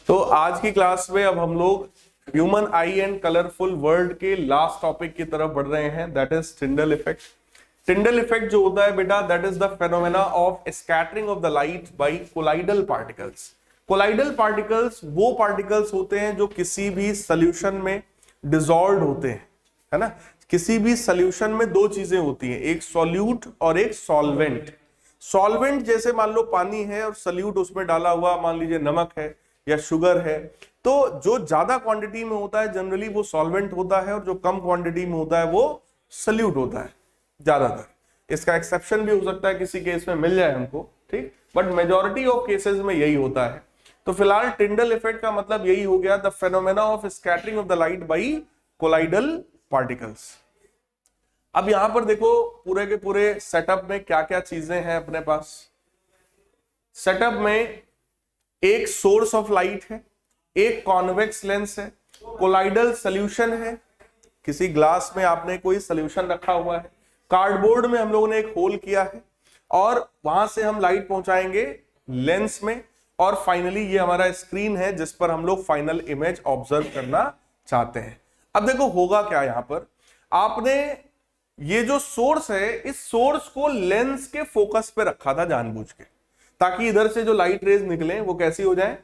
तो आज की क्लास में अब हम लोग human eye and colourful world के लास्ट टॉपिक की तरफ बढ़ रहे हैं, that is Tyndall effect. Tyndall effect जो होता है बेटा, that is the phenomena of scattering of the light by colloidal particles. Colloidal particles वो पार्टिकल्स होते हैं जो किसी भी सोल्यूशन में डिसॉल्व होते हैं, है ना। किसी भी सोल्यूशन में दो चीजें होती हैं, एक सॉल्यूट और एक सॉल्वेंट। सॉल्वेंट जैसे मान लो पानी है और सल्यूट उसमें डाला हुआ मान लीजिए नमक है या शुगर है, तो जो ज्यादा क्वांटिटी में होता है जनरली वो सॉल्वेंट होता है और जो कम क्वांटिटी में होता है वो सल्यूट होता है ज्यादातर। इसका एक्सेप्शन भी हो सकता है, किसी केस में मिल जाए हमको, ठीक, बट मेजॉरिटी ऑफ केसेस में यही होता है। तो फिलहाल टिंडल इफेक्ट का मतलब यही हो गया, the phenomena of scattering of the light by colloidal particles. अब यहां पर देखो पूरे के पूरे सेटअप में क्या क्या चीजें हैं अपने पास। सेटअप में एक सोर्स ऑफ लाइट है, एक कॉन्वेक्स लेंस है, कोलाइडल सॉल्यूशन है, किसी ग्लास में आपने कोई सॉल्यूशन रखा हुआ है, कार्डबोर्ड में हम लोगों ने एक होल किया है और वहां से हम लाइट पहुंचाएंगे लेंस में, और फाइनली ये हमारा स्क्रीन है जिस पर हम लोग फाइनल इमेज ऑब्जर्व करना चाहते हैं। अब देखो होगा क्या, यहां पर आपने ये जो सोर्स है इस सोर्स को लेंस के फोकस पे रखा था जानबूझ के, ताकि इधर से जो लाइट रेज निकले वो कैसी हो जाए,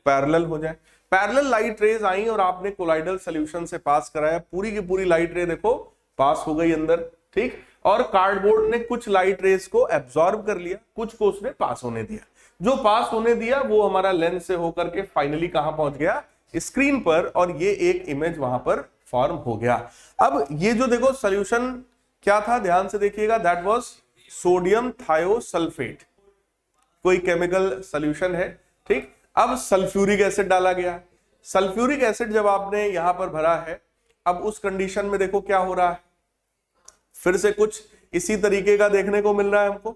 पैरेलल हो जाए। पैरेलल लाइट रेज आई और आपने कोलाइडल सॉल्यूशन से पास कराया, पूरी की पूरी लाइट रे देखो पास हो गई अंदर, ठीक। और कार्डबोर्ड ने कुछ लाइट रेज को एब्जॉर्ब कर लिया, कुछ को उसने पास होने दिया। जो पास होने दिया वो हमारा लेंस से होकर के फाइनली कहां पहुंच गया, स्क्रीन पर, और ये एक इमेज वहां पर फॉर्म हो गया। अब ये जो देखो सॉल्यूशन क्या था, ध्यान से देखिएगा, दैट वाज सोडियम थायोसल्फेट, कोई केमिकल सॉल्यूशन है, ठीक। अब सल्फ्यूरिक एसिड डाला गया। सल्फ्यूरिक एसिड जब आपने यहां पर भरा है, अब उस कंडीशन में देखो क्या हो रहा है, फिर से कुछ इसी तरीके का देखने को मिल रहा है हमको।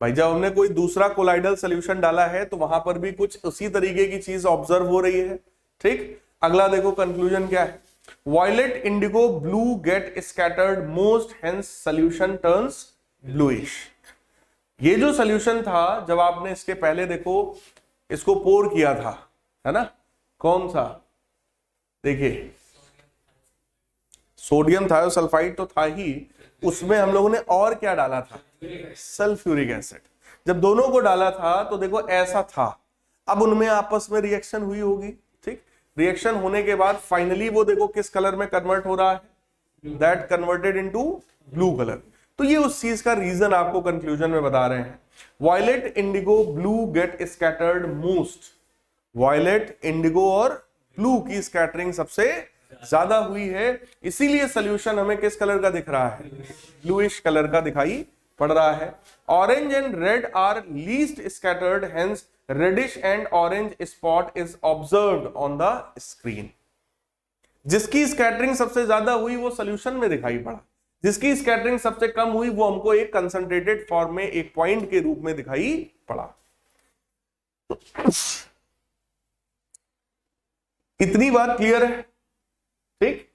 भाई जब हमने कोई दूसरा कोलाइडल सॉल्यूशन डाला है तो वहां पर भी कुछ उसी तरीके की चीज ऑब्जर्व हो रही है, ठीक। अगला देखो कंक्लूजन क्या है, violet indigo blue get scattered most, hence solution turns bluish. ये जो सॉल्यूशन था जब आपने इसके पहले देखो इसको पोर किया था, है ना, कौन सा, देखिए सोडियम थायोसल्फाइड तो था ही, उसमें हम लोगों ने और क्या डाला था, सल्फ्यूरिक एसिड। जब दोनों को डाला था तो देखो ऐसा था, अब उनमें आपस में रिएक्शन हुई होगी, ठीक। रिएक्शन होने के बाद फाइनली वो देखो किस कलर में कन्वर्ट हो रहा है, that converted into blue colour. तो ये उस चीज का रीजन आपको कंक्लूजन में बता रहे हैं। Violet indigo blue get scattered most, violet indigo और ब्लू की स्कैटरिंग सबसे ज्यादा हुई है, इसीलिए सोल्यूशन हमें किस कलर का दिख रहा है, ब्लूइश कलर का दिखाई पड़ रहा है। Orange and red are least scattered, hence reddish and orange spot is observed on the screen. जिसकी स्कैटरिंग सबसे ज्यादा हुई वो सोल्यूशन में दिखाई पड़ा, जिसकी स्कैटरिंग सबसे कम हुई वो हमको एक कंसंट्रेटेड फॉर्म में एक पॉइंट के रूप में दिखाई पड़ा। इतनी बात क्लियर है, ठीक।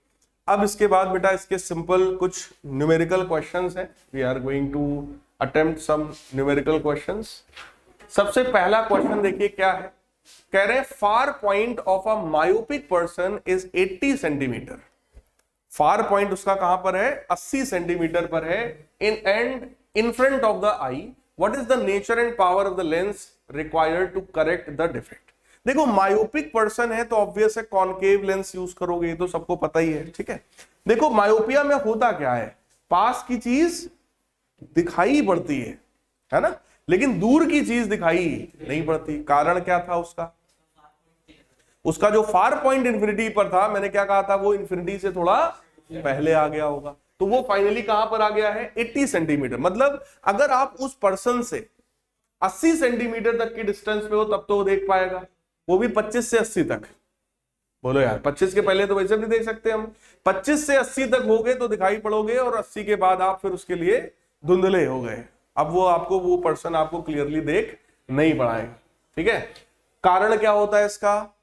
अब इसके बाद बेटा इसके सिंपल कुछ न्यूमेरिकल क्वेश्चंस हैं, we are going to attempt some numerical questions. सबसे पहला क्वेश्चन देखिए क्या है, कह रहे हैं far point of a myopic person is 80 centimetre. Far point उसका कहां पर है, 80 सेंटीमीटर पर है, in front of the eye, what is the nature and power of the lens required to correct the defect. देखो मायोपिक पर्सन है तो obvious है कॉनकेव लेंस यूज करोगे, ये तो सबको पता ही है, ठीक है। देखो मायोपिया में होता क्या है, पास की चीज दिखाई पड़ती है ना, लेकिन दूर की चीज दिखाई नहीं पड़ती। कारण क्या था उसका, उसका जो फार पॉइंट इंफिनिटी पर था, मैंने क्या कहा था, वो इंफिनिटी से थोड़ा पहले आ गया होगा, तो वो फाइनली कहां पर आ गया है, 80 सेंटीमीटर। मतलब अगर आप उस पर्सन से 80 सेंटीमीटर तक की डिस्टेंस पे हो तब तो वो देख पाएगा, वो भी 25 से 80 तक। बोलो यार 25 के पहले तो वैसे नहीं देख सकते हम, 25 से 80 तक हो गए तो दिखाई पड़ोगे, और 80 के बाद आप फिर उसके लिए धुंधले हो गए, अब वो आपको वो पर्सन आपको क्लियरली देख नहीं पाएगा, ठीक है। कारण क्या होता है इसका,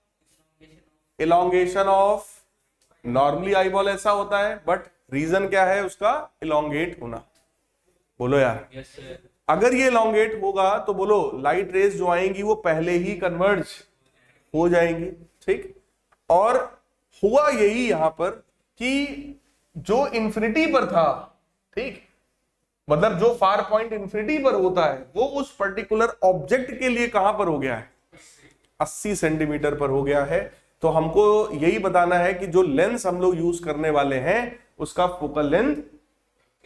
इलोंगेशन ऑफ, नॉर्मली आईबॉल ऐसा होता है, बट रीजन क्या है उसका, इलोंगेट होना। बोलो यार अगर ये इलोंगेट होगा तो बोलो लाइट रेज जो आएंगी वो पहले ही कन्वर्ज हो जाएंगी, ठीक। और हुआ यही यहां पर कि जो इंफिनिटी पर था, ठीक, मतलब जो फार पॉइंट इंफिनिटी पर होता है वो उस पर्टिकुलर ऑब्जेक्ट के लिए कहां पर हो गया है, 80 सेंटीमीटर पर हो गया है। तो हमको यही बताना है कि जो लेंस हम लोग यूज करने वाले हैं उसका फोकल लेंथ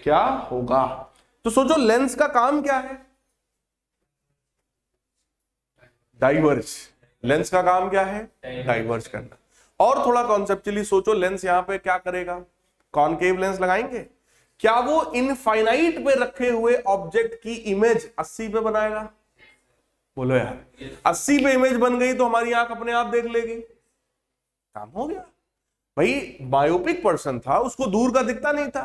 क्या होगा। तो सोचो लेंस का काम क्या है, डाइवर्ज। लेंस का काम क्या है, डाइवर्ज करना। और थोड़ा कॉन्सेप्चुअली सोचो, लेंस यहां पे क्या करेगा, कॉनकेव लेंस लगाएंगे, क्या वो इनफाइनाइट पे रखे हुए ऑब्जेक्ट की इमेज 80 पे बनाएगा? बोलो यार, 80 पे इमेज बन गई तो हमारी आंख अपने आप देख लेगी, काम हो गया। भाई मायोपिक पर्सन था, उसको दूर का दिखता नहीं था,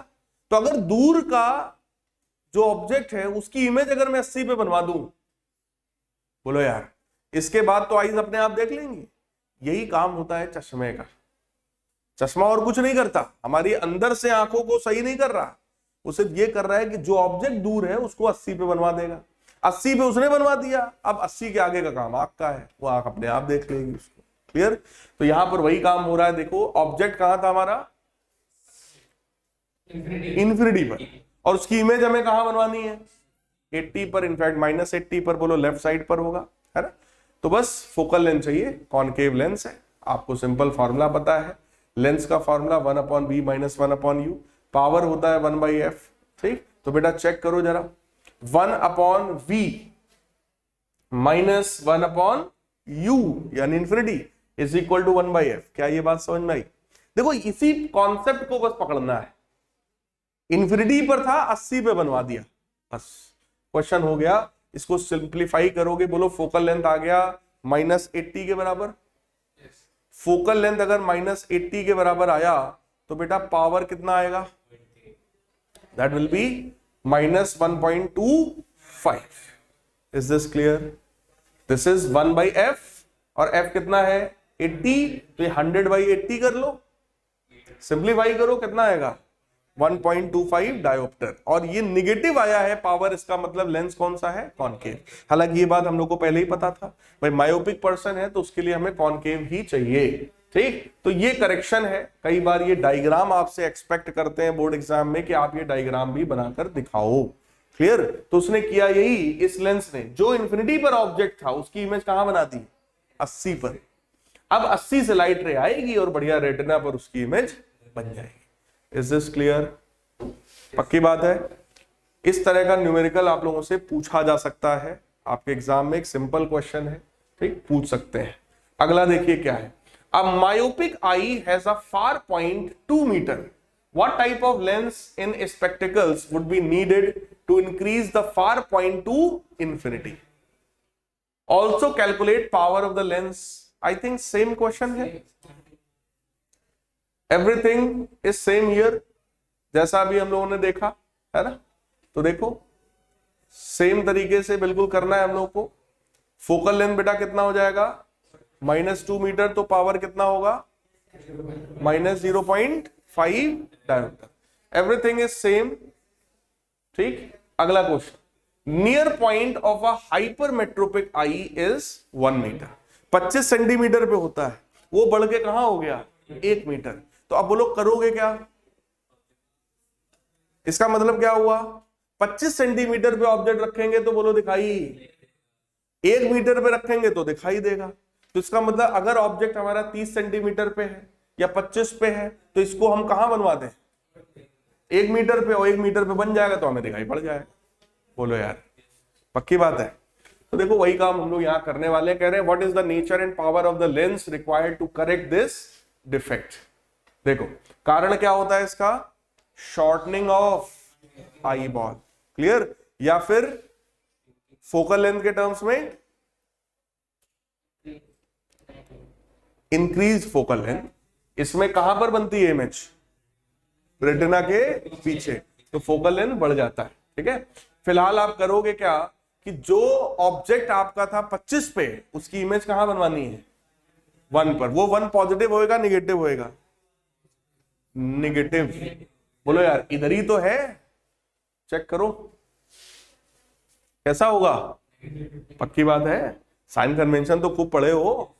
तो अगर दूर का जो ऑब्जेक्ट है उसकी इमेज अगर मैं 80 पे बनवा दूं, बोलो यार, इसके बाद तो आईज अपने आप देख लेंगी। यही काम होता है चश्मे का। चश्मा और कुछ नहीं करता, हमारी अंदर से आंखों को सही नहीं कर रहा, वो सिर्फ ये कर रहा है कि जो ऑब्जेक्ट दूर है उसको 80 पे बनवा देगा। 80 पे उसने बनवा दिया, अब 80 के आगे का काम आंख का है, वो आंख अपने आप देख लेगी उसको। क्लियर? तो यहां पर वही काम हो रहा है। देखो ऑब्जेक्ट कहां था हमारा, इंफिनिटी पर, और उसकी इमेज हमें कहां बनवानी है, 80 पर, इनफैक्ट -80 पर, बोलो लेफ्ट साइड पर होगा, है ना। तो बस फोकल लेंथ चाहिए, कॉनकेव लेंस है। आपको सिंपल फॉर्मूला पता है, लेंस का फॉर्मूला 1/v - 1/u, पावर होता है 1/f, ठीक। तो बेटा चेक करो जरा, 1/v - 1/u यानी infinity is equal to 1/f। क्या ये बात समझ में आई? देखो इसी कॉन्सेप्ट को बस पकड़ना है। इंफिनिटी पर था, 80 पे बनवा दिया, बस क्वेश्चन हो गया। इसको सिंप्लीफाई करोगे, बोलो फोकल लेंथ आ गया -80 के बराबर। फोकल लेंथ अगर -80 के बराबर आया तो बेटा पावर कितना आएगा, that will B -1.25। Is this clear? This is 1/f और f कितना है 80, तो ये 100/80 कर लो, सिंप्लीफाई करो, कितना आएगा 1.25 डायोप्टर। और ये निगेटिव आया है पावर, इसका मतलब लेंस कौन सा है, कॉनकेव। हालांकि ये बात हम लोग को पहले ही पता था, भाई मायोपिक पर्सन है तो उसके लिए हमें कॉनकेव ही चाहिए, ठीक। तो ये करेक्शन है। कई बार ये डायग्राम आपसे एक्सपेक्ट करते हैं बोर्ड एग्जाम में कि आप ये डायग्राम भी बनाकर दिखाओ। क्लियर? तो उसने किया यही, इस लेंस ने जो इंफिनिटी पर ऑब्जेक्ट था उसकी इमेज कहां बना दी, 80 पर। अब 80 से लाइट रे आएगी और बढ़िया रेटिना पर उसकी इमेज बन जाएगी। Is this clear? पक्की बात है। इस तरह का न्यूमेरिकल आप लोगों से पूछा जा सकता है, आपके एग्जाम में एक सिंपल क्वेश्चन है, ठीक, पूछ सकते हैं। अगला देखिए क्या है, a myopic eye has a far point 2 metre, what type of lens in spectacles would be needed to increase the far point to infinity? Also calculate power of the lens. I think same question है, everything is same here, जैसा अभी हम लोगों ने देखा है ना। तो देखो सेम तरीके से बिल्कुल करना है हम लोग को। फोकल लेंथ बेटा कितना हो जाएगा, -2 मीटर, तो पावर कितना होगा, -0.5 डायोप्टर। एवरीथिंग इज सेम, ठीक। अगला question, near point of a hypermetropic eye is 1 metre. 25 centimetre पे होता है, वो बढ़ के कहां हो गया 1 मीटर। तो अब बोलो करोगे क्या, इसका मतलब क्या हुआ, 25 सेंटीमीटर पे ऑब्जेक्ट रखेंगे तो बोलो दिखाई, 1 मीटर पे रखेंगे तो दिखाई देगा। तो इसका मतलब अगर ऑब्जेक्ट हमारा 30 सेंटीमीटर पे है या 25 पे है तो इसको हम कहां बनवा दें, 1 मीटर पे, और 1 मीटर पे बन जाएगा तो हमें दिखाई पड़ जाएगा। बोलो यार, पक्की बात है। तो देखो वही काम हम लोग यहां करने वाले हैं। कह रहे हैं what is the nature and power of the lens required to correct this defect. देखो कारण क्या होता है इसका, shortening of eyeball, clear, या फिर फोकल लेंथ के टर्म्स में इंक्रीज फोकल लेंथ। इसमें कहां पर बनती है इमेज, रेटिना के पीछे, तो फोकल लेंथ बढ़ जाता है, ठीक है। फिलहाल आप करोगे क्या कि जो ऑब्जेक्ट आपका था 25 पे, उसकी इमेज कहां बनवानी है, 1 पर। वो 1 पॉजिटिव होएगा निगेटिव होएगा, निगेटिव। बोलो यार इधर ही तो है, चेक करो कैसा होगा, पक्की बात है। साइन कन्वेंशन तो खूब पढ़े हो,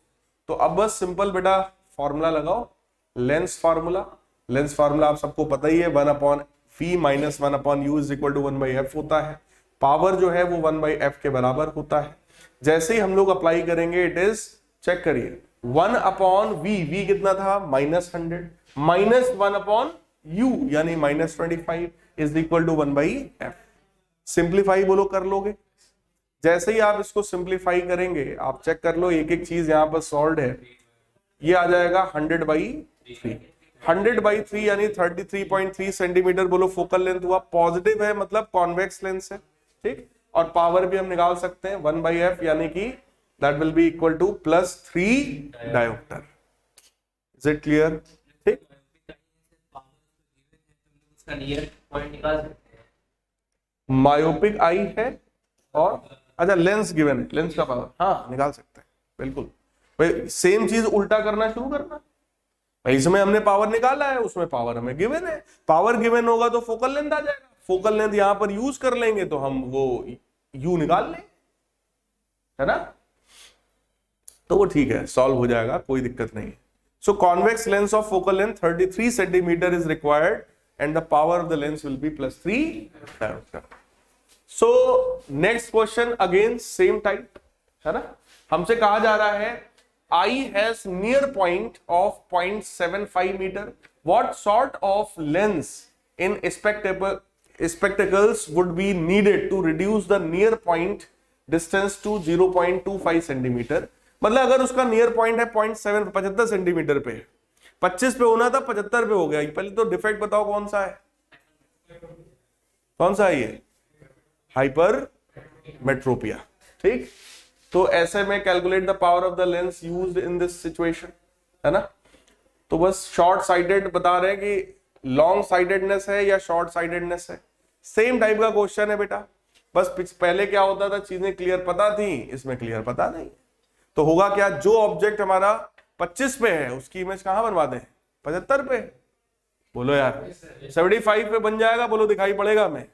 तो अब बस सिंपल बेटा फॉर्मूला लगाओ, लेंस फार्मूला। लेंस फार्मूला आप सबको पता ही है, 1/v minus 1/u is equal to 1/f होता है। पावर जो है वो 1/f के बराबर होता है। जैसे ही हम लोग अप्लाई करेंगे इट इज, चेक करिए, 1/v, v कितना था -100, माइनस 1/u यानी -25 is equal to 1/f। Simplify बोलो कर लोगे। जैसे ही आप इसको सिंप्लीफाई करेंगे, आप चेक कर लो, एक एक चीज यहां पर सॉल्व है। ये आ जाएगा 100/3, 100/3 यानी 33.3 सेंटीमीटर बोलो फोकल लेंथ हुआ। पॉजिटिव है मतलब कॉन्वेक्स लेंस है, ठीक। और पावर भी हम निकाल सकते हैं 1/f यानी कि that will be equal to +3 dioptre. Is it clear? ठीक। मायोपिक आई है और अच्छा लेंस गिवन है, लेंस का पावर हाँ निकाल सकते हैं बिल्कुल। भाई सेम चीज उल्टा करना शुरू करना। भाई इसमें हमने पावर निकाला है, उसमें पावर हमें गिवन है। पावर गिवन होगा तो फोकल लेंथ आ जाएगा, फोकल लेंथ यहां पर यूज कर लेंगे तो हम वो यू निकाल लेंगे, है ना। तो वो ठीक है, सॉल्व हो जाएगा, कोई दिक्कत नहीं है। So convex lens of focal length 33 centimetre is required and the power of the lens will be +3 dioptre. So next question again same type, है ना। हमसे कहा जा रहा है I has near point of 0.75 meter. What sort of lens in spectacles would be needed to reduce the near point distance to 0.25 centimetre? मतलब अगर उसका नियर पॉइंट है 75 सेंटीमीटर पे, 25 पे होना था 75 पे हो गया। पहले तो डिफेक्ट बताओ कौन सा है, कौन सा है ये? हाइपर मेट्रोपिया, ठीक। तो ऐसे में calculate the power of the lens used in this situation, है ना। तो बस शॉर्ट साइडेड बता रहे हैं कि लॉन्ग साइडेडनेस है या शॉर्ट साइडेडनेस है। सेम टाइप का क्वेश्चन है बेटा, बस पहले क्या होता था, चीजें क्लियर पता थी, इसमें क्लियर पता नहीं। तो होगा क्या, जो ऑब्जेक्ट हमारा 25 पे है उसकी इमेज कहां बनवा दें? 75 पे। बोलो यार 75 पे बन जाएगा, बोलो दिखाई पड़ेगा हमें।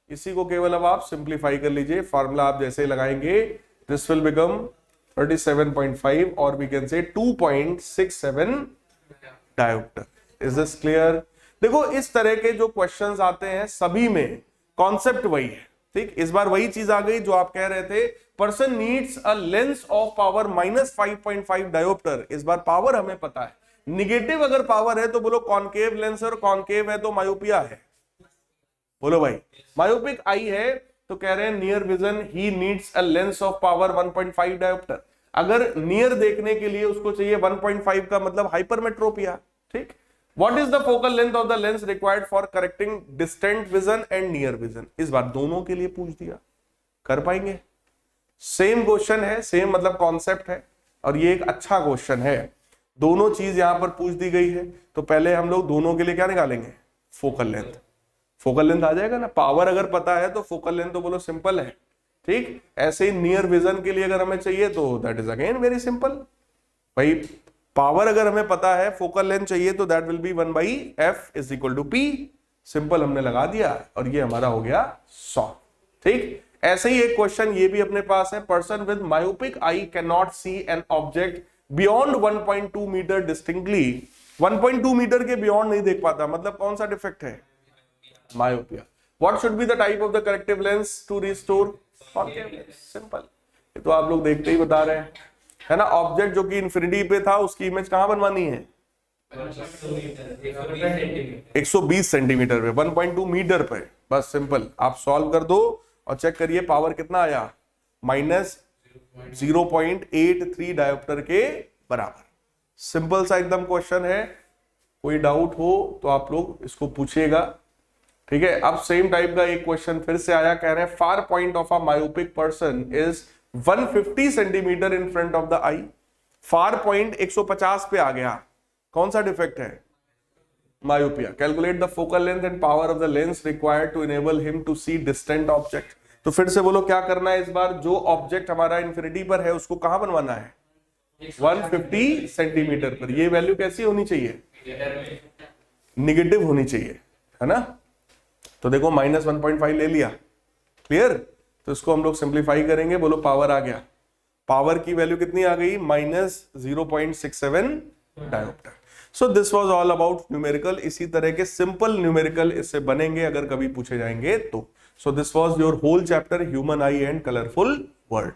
इसी को केवल अब आप सिंप्लीफाई कर लीजिए, फार्मूला आप जैसे लगाएंगे this will become 37.5 or we can say 2.67 diopter. Is this clear? देखो इस तरह के जो क्वेश्चंस आते हैं सभी में कॉन्सेप्ट वही है, ठीक। इस बार वही चीज आ गई जो आप कह रहे थे, person needs a lens of power -5.5 dioptre. इस बार पावर हमें पता है, निगेटिव अगर पावर है तो बोलो कॉनकेव लेंस, और कॉनकेव है तो मायोपिया है। बोलो भाई मायोपिक आई है तो कह रहे हैं near vision he needs a lens of power 1.5 dioptre. अगर नियर देखने के लिए उसको चाहिए 1.5 का मतलब हाइपरमेट्रोपिया, ठीक। What is the focal length of the lens required for correcting distant vision and near vision? इस बार दोनों के लिए पूछ दिया, कर पाएंगे? सेम क्वेश्चन है, सेम मतलब कॉन्सेप्ट है, और ये एक अच्छा क्वेश्चन है। दोनों चीज यहां पर पूछ दी गई है, तो पहले हम लोग दोनों के लिए क्या निकालेंगे? Focal length. फोकल लेंथ आ जाएगा ना, पावर अगर पता है तो फोकल लेंथ तो बोलो सिंपल है, ठीक। ऐसे ही नियर विजन के लिए अगर हमें चाहिए तो that is again very simple. भाई पावर अगर हमें पता है, फोकल लेंथ चाहिए तो that will be 1/f is equal to p। Simple हमने लगा दिया और ये हमारा हो गया सॉल्व, ठीक। ऐसे ही एक क्वेश्चन ये भी अपने पास है, person with myopic eye can not see an object beyond 1.2 metre distinctly. 1.2 metre के बियॉन्ड नहीं देख पाता, मतलब कौन सा डिफेक्ट है? Myopia. What should be the type of the corrective lens to restore? Concave lens. Simple. ये तो आप लोग देखते ही बता रहे हैं, है ना। ऑब्जेक्ट जो कि इंफिनिटी पे था उसकी इमेज कहां बनवानी है? 120 सेंटीमीटर पे, 1.2 मीटर पे। बस सिंपल आप सॉल्व कर दो और चेक करिए पावर कितना आया, -0.83 डायोप्टर के बराबर। सिंपल सा एकदम क्वेश्चन है, कोई डाउट हो तो आप लोग इसको पूछिएगा, ठीक है। अब सेम टाइप का एक क्वेश्चन फिर से आया, कह रहे हैं far point of a myopic person is 150 centimetre in front of the eye. Far point 150 पे आ गया, कौन सा डिफेक्ट है? Myopia. Calculate the focal length and power of the lens required to enable him to see distant object. तो फिर से बोलो क्या करना है इस बार, जो ऑब्जेक्ट हमारा इंफिनिटी पर है उसको कहां बनवाना है? 150 सेंटीमीटर पर। ये वैल्यू कैसी होनी चाहिए? निगेटिव होनी चाहिए, है ना। तो देखो -1.5 ले लिया, क्लियर। तो इसको हम लोग सिंप्लीफाई करेंगे, बोलो पावर आ गया। पावर की वैल्यू कितनी आ गई, -0.67 dioptre. So this was all about numerical. इसी तरह के सिंपल न्यूमेरिकल इससे बनेंगे अगर कभी पूछे जाएंगे तो। So this was your whole chapter human eye and colourful world.